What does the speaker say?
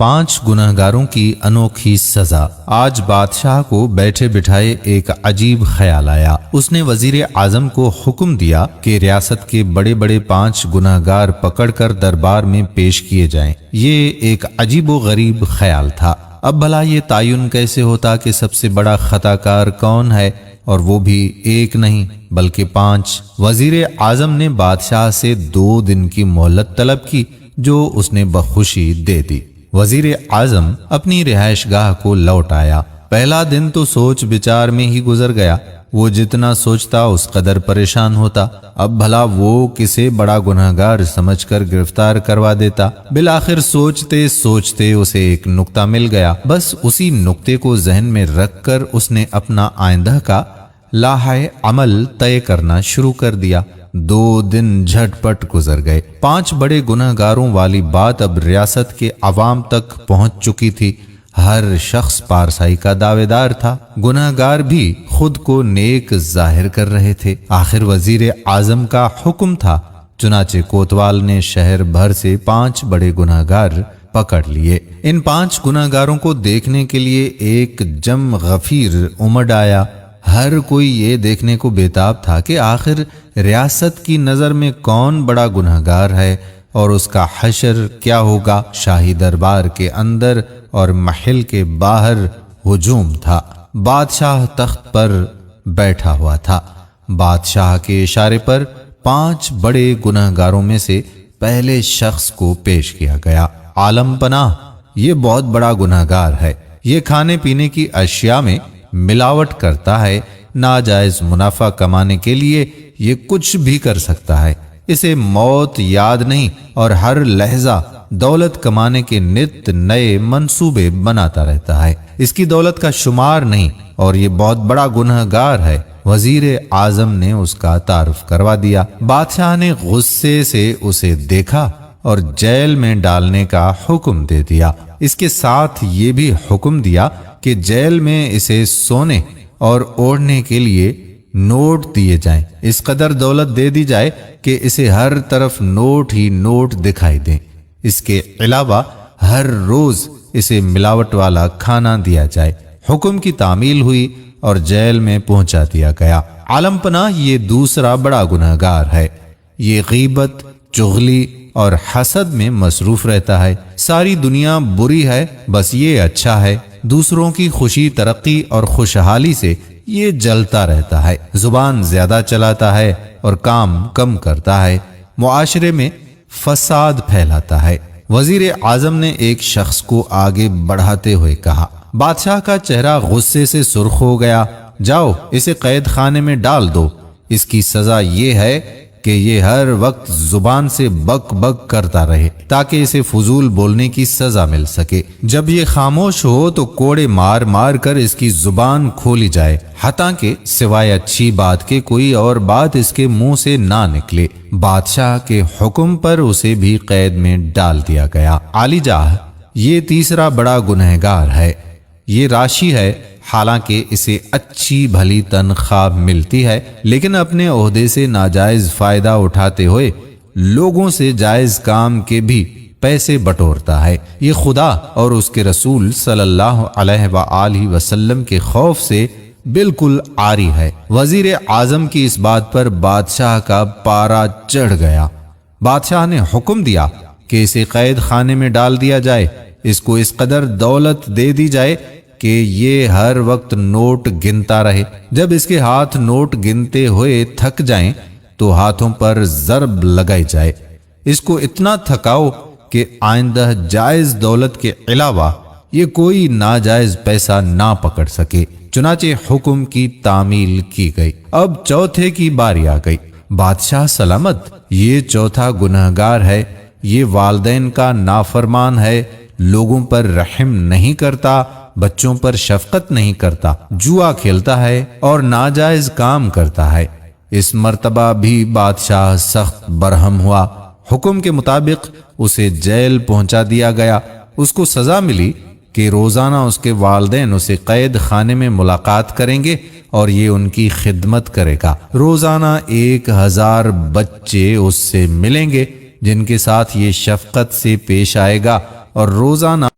5 गुनहगारों की अनोखी सजा। आज बादशाह को बैठे बिठाए एक अजीब ख्याल आया। उसने वजीर आजम को हुक्म दिया कि रियासत के बड़े बड़े 5 गुनहगार पकड़कर दरबार में पेश किए जाएं। ये एक अजीब व गरीब ख्याल था। अब भला ये तायुन कैसे होता कि सबसे बड़ा खताकार कौन है, और वो भी एक नहीं बल्कि 5। वजीर आजम ने बादशाह से 2 दिन की मोहलत तलब की, जो उसने बखुशी दे दी। वजीर आजम अपनी रिहाइशगाह को लौट आया। पहला दिन तो सोच विचार में ही गुजर गया। वो जितना सोचता उस कदर परेशान होता। अब भला वो किसे बड़ा गुनहगार समझकर गिरफ्तार करवा देता। बिलाखिर सोचते सोचते उसे एक नुक्ता मिल गया। बस उसी नुक्ते को जहन में रखकर उसने अपना आइंदा का लाहे अमल तय करना शुरू कर दिया। 2 दिन झटपट गुजर गए। 5 बड़े गुनहगारों वाली बात अब रियासत के अवाम तक पहुंच चुकी थी। हर शख्स पारसाई का दावेदार था। गुनहगार भी खुद को नेक जाहिर कर रहे थे। आखिर वजीर आजम का हुक्म था। चुनाचे कोतवाल ने शहर भर से 5 बड़े गुनहगार पकड़ लिए। इन 5 गुनहगारों को देखने के लिए एक जम गफीर उमड़ आया। हर कोई ये देखने को बेताब था कि आखिर रियासत की नजर में कौन बड़ा गुनहगार है और उसका हशर क्या होगा। शाही दरबार के अंदर और महल के बाहर हुजूम था। बादशाह तख्त पर बैठा हुआ था। बादशाह के इशारे पर 5 बड़े गुनहगारों में से पहले शख्स को पेश किया गया। आलम पनाह, ये बहुत बड़ा गुनहगार है। ये खाने पीने की अशिया में मिलावट करता है। नाजायज मुनाफा कमाने के लिए ये कुछ भी कर सकता है। इसे मौत याद नहीं और हर लहजा दौलत कमाने के नित नए मंसूबे बनाता रहता है। इसकी दौलत का शुमार नहीं और ये बहुत बड़ा गुनहगार है। वजीर आजम ने उसका तारुफ करवा दिया। बादशाह ने गुस्से से उसे देखा और जेल में डालने का हुक्म दे दिया। इसके साथ ये भी हुक्म दिया कि जेल में इसे सोने और ओढ़ने के लिए नोट दिए जाएं। इस कदर दौलत दे दी जाए कि इसे हर तरफ नोट ही नोट दिखाई दें। इसके अलावा हर रोज इसे मिलावट वाला खाना दिया जाए। हुक्म की तामील हुई और जेल में पहुंचा दिया गया। आलम पनाह ये दूसरा बड़ा गुनहगार है। ये गीबत, चुगली और हसद में मसरूफ रहता है। सारी दुनिया बुरी है, बस ये अच्छा है। दूसरों की खुशी, तरक्की और खुशहाली से ये जलता रहता है। जुबान ज्यादा चलाता है और काम कम करता है। मुआशरे में फसाद फैलाता है। वजीर आजम ने एक शख्स को आगे बढ़ाते हुए कहा। बादशाह का चेहरा गुस्से से सुर्ख हो गया। जाओ, इसे कैद खाने में डाल दो। इसकी सजा ये है कि ये हर वक्त जुबान से बक बक करता रहे ताकि इसे फजूल बोलने की सजा मिल सके। जब ये खामोश हो तो कोड़े मार मार कर इसकी जुबान खोली जाए, हालांकि सिवाय अच्छी बात के कोई और बात इसके मुंह से ना निकले। बादशाह के हुक्म पर उसे भी कैद में डाल दिया गया। आलीजाह, ये तीसरा बड़ा गुनहगार है। ये राशि है, हालांकि इसे अच्छी भली तनख्वाह मिलती है, लेकिन अपने ओहदे से नाजायज फायदा उठाते हुए लोगों से जायज काम के भी पैसे बटोरता है। ये खुदा और उसके रसूल सल्लल्लाहु अलैहि वसल्लम के खौफ से बिल्कुल आरी है। वजीर आजम की इस बात पर बादशाह का पारा चढ़ गया। बादशाह ने हुक्म दिया कि इसे कैद खाने में डाल दिया जाए। इसको इस कदर दौलत दे दी जाए कि ये हर वक्त नोट गिनता रहे। जब इसके हाथ नोट गिनते हुए थक जाएं तो हाथों पर ज़रब लगाई जाए। इसको इतना थकाओ कि आइंदा जायज दौलत के अलावा ये कोई नाजायज पैसा ना पकड़ सके। चुनाचे हुक्म की तामील की गई। अब चौथे की बारी आ गई। बादशाह सलामत, ये चौथा गुनहगार है। ये वालिदैन का नाफरमान है, लोगों पर रहम नहीं करता, बच्चों पर शफकत नहीं करता, जुआ खेलता है और नाजायज काम करता है। इस मर्तबा भी बादशाह सख्त बरहम हुआ। हुक्म के मुताबिक उसे जेल पहुंचा दिया गया। उसको सजा मिली कि रोजाना उसके वालिदैन उसे कैद खाने में मुलाकात करेंगे और ये उनकी खिदमत करेगा। रोजाना 1000 बच्चे उससे मिलेंगे जिनके साथ ये शफकत से पेश आएगा और रोजाना